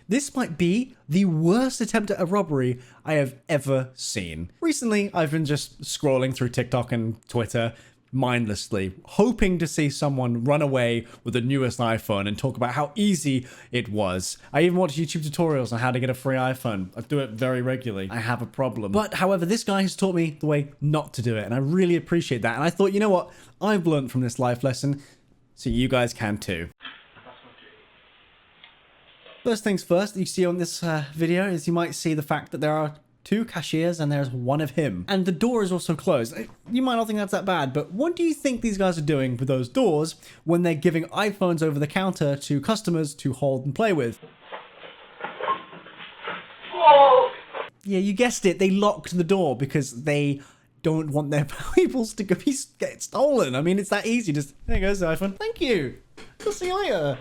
This might be the worst attempt at a robbery I have ever seen. Recently, I've been just scrolling through TikTok and Twitter mindlessly, hoping to see someone run away with the newest iPhone and talk about how easy it was. I even watch YouTube tutorials on how to get a free iPhone. I do it very regularly. I have a problem. But however, this guy has taught me the way not to do it, and I really appreciate that. And I thought, you know what? I've learned from this life lesson, so you guys can too. First things first, you see on this video is you might see the fact that there are 2 cashiers and there's one of him. And the door is also closed. You might not think that's that bad, but what do you think these guys are doing with those doors when they're giving iPhones over the counter to customers to hold and play with? Whoa. Yeah, you guessed it. They locked the door because they don't want their valuables to get stolen. I mean, it's that easy. Just, there goes the iPhone. Thank you. I'll see you later.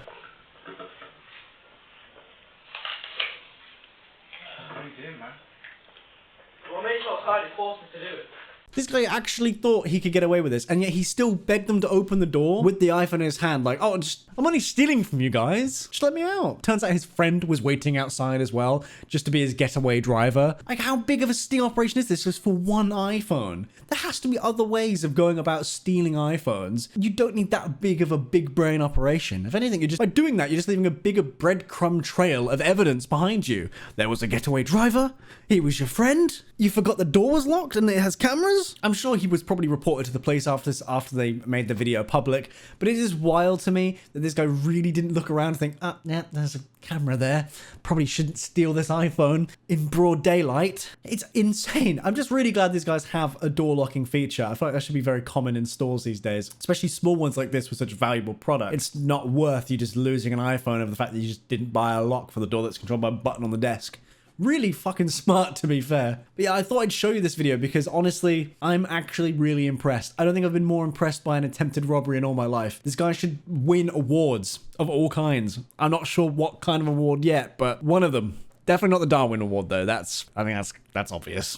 This guy actually thought he could get away with this, and yet he still begged them to open the door with the iPhone in his hand, like, oh, I'm only stealing from you guys. Just let me out. Turns out his friend was waiting outside as well, just to be his getaway driver. Like, how big of a sting operation is this just for one iPhone? There has to be other ways of going about stealing iPhones. You don't need that big of a big brain operation. If anything, by doing that, you're just leaving a bigger breadcrumb trail of evidence behind you. There was a getaway driver. He was your friend. You forgot the door was locked and it has cameras. I'm sure he was probably reported to the police after they made the video public, but it is wild to me that this guy really didn't look around and think, yeah, there's a camera there. Probably shouldn't steal this iPhone in broad daylight. It's insane. I'm just really glad these guys have a door locking feature. I feel like that should be very common in stores these days, especially small ones like this with such a valuable product. It's not worth you just losing an iPhone over the fact that you just didn't buy a lock for the door that's controlled by a button on the desk. Really fucking smart, to be fair. But yeah, I thought I'd show you this video because honestly, I'm actually really impressed. I don't think I've been more impressed by an attempted robbery in all my life. This guy should win awards of all kinds. I'm not sure what kind of award yet, but one of them. Definitely not the Darwin Award though. I think that's obvious.